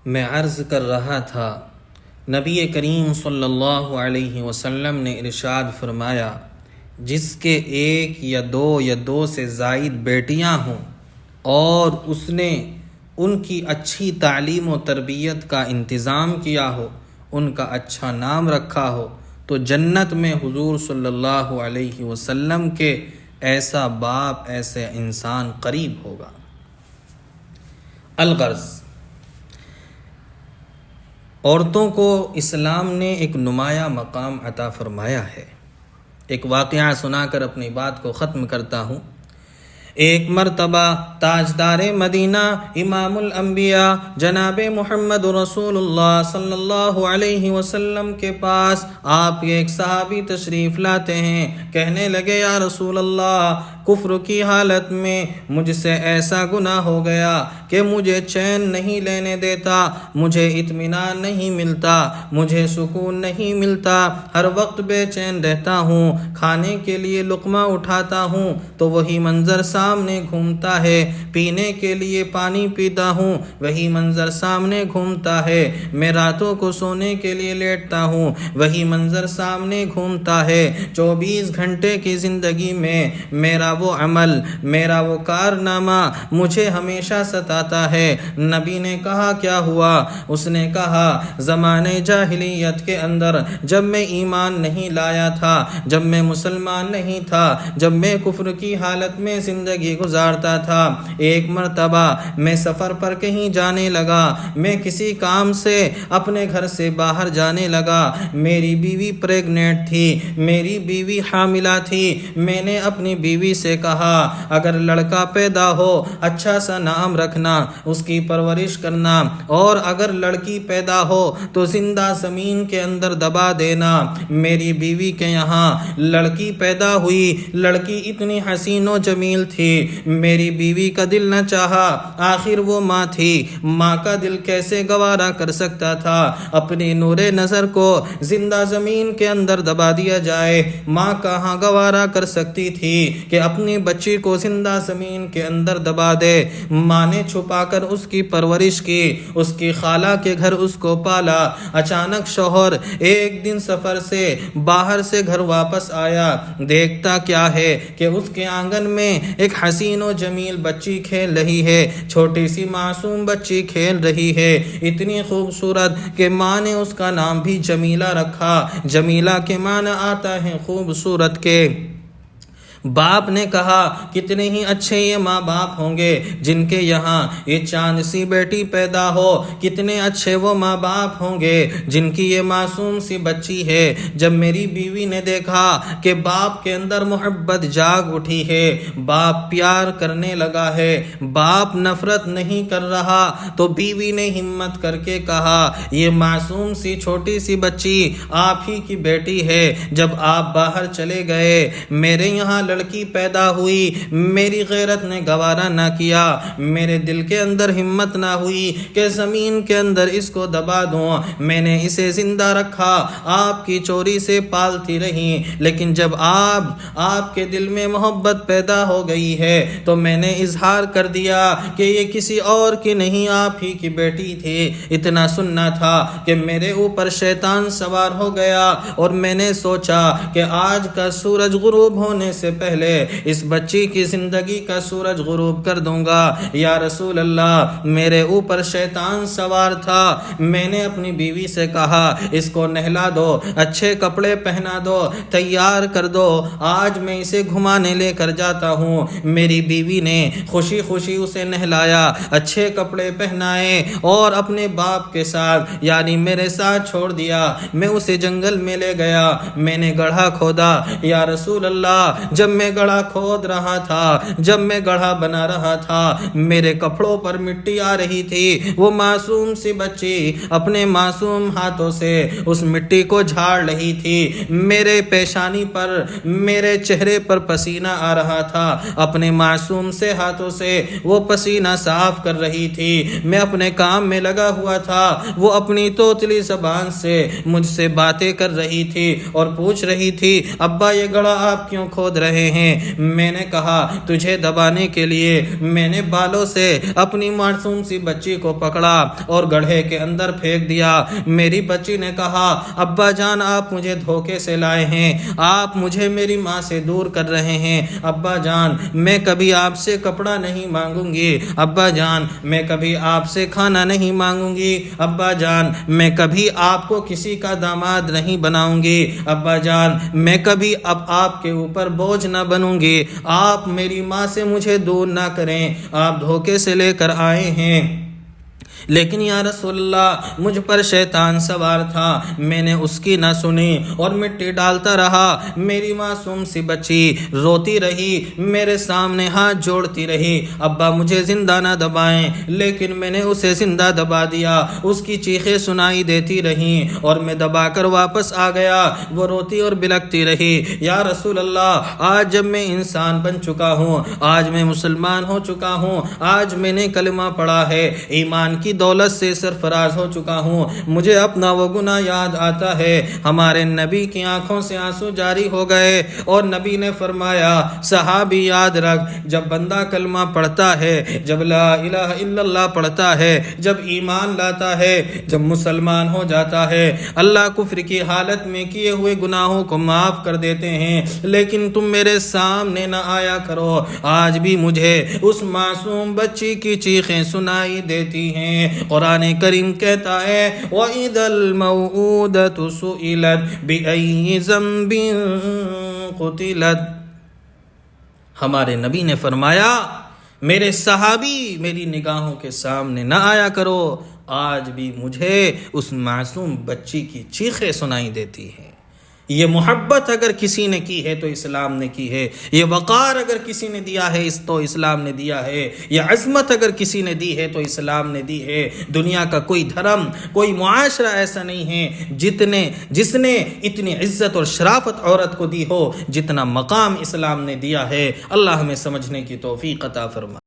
میں عرض کر رہا تھا، نبی کریم صلی اللہ علیہ وسلم نے ارشاد فرمایا، جس کے ایک یا دو سے زائد بیٹیاں ہوں اور اس نے ان کی اچھی تعلیم و تربیت کا انتظام کیا ہو، ان کا اچھا نام رکھا ہو، تو جنت میں حضور صلی اللہ علیہ وسلم کے ایسا باپ، ایسا انسان قریب ہوگا۔ الغرض، عورتوں کو اسلام نے ایک نمایاں مقام عطا فرمایا ہے۔ ایک واقعہ سنا کر اپنی بات کو ختم کرتا ہوں۔ ایک مرتبہ تاجدار مدینہ امام الانبیاء جناب محمد رسول اللہ صلی اللہ علیہ وسلم کے پاس آپ ایک صحابی تشریف لاتے ہیں۔ کہنے لگے، یا رسول اللہ، کفر کی حالت میں مجھ سے ایسا گناہ ہو گیا کہ مجھے چین نہیں لینے دیتا، مجھے اطمینان نہیں ملتا، مجھے سکون نہیں ملتا، ہر وقت بے چین رہتا ہوں، کھانے کے لیے لقمہ اٹھاتا ہوں تو وہی منظر سامنے گھومتا ہے، پینے کے لیے پانی پیتا ہوں وہی منظر سامنے گھومتا ہے، میں راتوں کو سونے کے لیے لیٹتا ہوں وہی منظر سامنے گھومتا ہے، 24 گھنٹے کی زندگی میں میرا وہ عمل، میرا وہ کارنامہ مجھے ہمیشہ ستاتا ہے۔ نبی نے کہا، کیا ہوا؟ اس نے کہا، زمانے جاہلیت کے اندر جب میں ایمان نہیں لایا تھا، جب میں مسلمان نہیں تھا، جب میں کفر کی حالت میں زندگی گزارتا تھا، ایک مرتبہ میں سفر پر کہیں جانے لگا، میں کسی کام سے اپنے گھر سے باہر جانے لگا، میری بیوی پریگننٹ تھی، میری بیوی حاملہ تھی، میں نے اپنی بیوی سے کہا، اگر لڑکا پیدا ہو اچھا سا نام رکھنا، اس کی پرورش کرنا، اور اگر لڑکی پیدا ہو تو زندہ زمین کے اندر دبا دینا۔ میری بیوی کے یہاں لڑکی پیدا ہوئی، لڑکی اتنی حسین و جمیل تھی، میری بیوی کا دل نہ چاہا، آخر وہ ماں تھی، ماں کا دل کیسے گوارا کر سکتا تھا اپنی نور نظر کو زندہ زمین کے اندر دبا دیا جائے؟ ماں کہاں گوارا کر سکتی تھی کہ اپنی بچی کو زندہ زمین کے اندر دبا دے؟ ماں نے چھپا کر اس کی پرورش کی، اس کی خالہ کے گھر اس کو پالا۔ اچانک شوہر ایک دن سفر سے باہر سے گھر واپس آیا، دیکھتا کیا ہے کہ اس کے آنگن میں ایک حسین و جمیل بچی کھیل رہی ہے، چھوٹی سی معصوم بچی کھیل رہی ہے، اتنی خوبصورت کہ ماں نے اس کا نام بھی جمیلہ رکھا۔ جمیلہ کے معنی آتا ہے خوبصورت کے۔ باپ نے کہا، کتنے ہی اچھے یہ ماں باپ ہوں گے جن کے یہاں یہ چاند سی بیٹی پیدا ہو، کتنے اچھے وہ ماں باپ ہوں گے جن کی یہ معصوم سی بچی ہے۔ جب میری بیوی نے دیکھا کہ باپ کے اندر محبت جاگ اٹھی ہے، باپ پیار کرنے لگا ہے، باپ نفرت نہیں کر رہا، تو بیوی نے ہمت کر کے کہا، یہ معصوم سی چھوٹی سی بچی آپ ہی کی بیٹی ہے، جب آپ باہر چلے گئے میرے یہاں لڑکی پیدا ہوئی، میری غیرت نے گوارا نہ کیا، میرے دل کے اندر ہمت نہ ہوئی کہ زمین کے اندر اس کو دبا دوں، میں نے اسے زندہ رکھا، آپ کی چوری سے پالتی رہی، لیکن جب آپ کے دل میں محبت پیدا ہو گئی ہے تو میں نے اظہار کر دیا کہ یہ کسی اور کی نہیں، آپ ہی کی بیٹی تھی۔ اتنا سننا تھا کہ میرے اوپر شیطان سوار ہو گیا اور میں نے سوچا کہ آج کا سورج غروب ہونے سے پہلے اس بچی کی زندگی کا سورج غروب کر دوں گا۔ یا رسول اللہ، میرے اوپر شیطان سوار تھا، میں نے اپنی بیوی سے کہا، اس کو نہلا دو، اچھے کپڑے پہنا دو، تیار کر دو، آج میں اسے گھمانے لے کر جاتا ہوں۔ میری بیوی نے خوشی خوشی اسے نہلایا، اچھے کپڑے پہنائے اور اپنے باپ کے ساتھ یعنی میرے ساتھ چھوڑ دیا۔ میں اسے جنگل میں لے گیا، میں نے گڑھا کھودا۔ یا رسول اللہ، جب میں گڑھا کھود رہا تھا، جب میں گڑھا بنا رہا تھا، میرے کپڑوں پر مٹی آ رہی تھی، وہ معصوم سی بچی اپنے معصوم ہاتھوں سے اس مٹی کو جھاڑ رہی تھی، میرے پیشانی پر، میرے چہرے پر پسینہ آ رہا تھا، اپنے معصوم سے ہاتھوں سے وہ پسینہ صاف کر رہی تھی، میں اپنے کام میں لگا ہوا تھا، وہ اپنی توتلی زبان سے مجھ سے باتیں کر رہی تھی اور پوچھ رہی تھی، ابا یہ گڑھا آپ کیوں کھود رہے رہے ہیں۔ میں نے کہا تجھے دبانے کے لیے میں نے بالوں سے اپنی معصوم سی بچی کو پکڑا اور گڑھے کے اندر پھینک دیا۔ میری بچی نے کہا ابا جان آپ مجھے دھوکے سے لائے ہیں، آپ مجھے میری ماں سے دور کر رہے ہیں۔ ابا جان میں کبھی آپ سے کپڑا نہیں مانگوں گی، ابا جان میں کبھی آپ سے کھانا نہیں مانگوں گی، ابا جان میں کبھی آپ کو کسی کا داماد نہیں بناؤں گی، ابا جان میں کبھی اب آپ کے اوپر بوجھ نہ بنوں گی، آپ میری ماں سے مجھے دور نہ کریں، آپ دھوکے سے لے کر آئے ہیں۔ لیکن یا رسول اللہ مجھ پر شیطان سوار تھا، میں نے اس کی نہ سنی اور مٹی ڈالتا رہا۔ میری معصوم سی بچی روتی رہی، میرے سامنے ہاتھ جوڑتی رہی، ابا مجھے زندہ نہ دبائیں، لیکن میں نے اسے زندہ دبا دیا۔ اس کی چیخیں سنائی دیتی رہیں اور میں دبا کر واپس آ گیا، وہ روتی اور بلکتی رہی۔ یا رسول اللہ آج جب میں انسان بن چکا ہوں، آج میں مسلمان ہو چکا ہوں، آج میں نے کلمہ پڑھا ہے، ایمان کی دولت سے سرفراز ہو چکا ہوں، مجھے اپنا وہ گناہ یاد آتا ہے۔ ہمارے نبی کی آنکھوں سے آنسو جاری ہو گئے اور نبی نے فرمایا صحابی یاد رکھ، جب بندہ کلمہ پڑھتا ہے، جب لا الہ الا اللہ پڑھتا ہے، جب ایمان لاتا ہے، جب مسلمان ہو جاتا ہے، اللہ کفر کی حالت میں کیے ہوئے گناہوں کو معاف کر دیتے ہیں، لیکن تم میرے سامنے نہ آیا کرو۔ آج بھی مجھے اس معصوم بچی کی چیخیں سنائی دیتی ہیں۔ قرآن کریم کہتا ہے وَإِذَا الْمَوْءُودَةُ سُئِلَتْ بِأَيِّ ذَنبٍ قُتِلَتْ۔ ہمارے نبی نے فرمایا میرے صحابی میری نگاہوں کے سامنے نہ آیا کرو، آج بھی مجھے اس معصوم بچی کی چیخیں سنائی دیتی ہیں۔ یہ محبت اگر کسی نے کی ہے تو اسلام نے کی ہے، یہ وقار اگر کسی نے دیا ہے تو اسلام نے دیا ہے، یہ عظمت اگر کسی نے دی ہے تو اسلام نے دی ہے۔ دنیا کا کوئی دھرم کوئی معاشرہ ایسا نہیں ہے جس نے اتنی عزت اور شرافت عورت کو دی ہو جتنا مقام اسلام نے دیا ہے۔ اللہ ہمیں سمجھنے کی توفیق عطا فرمائے۔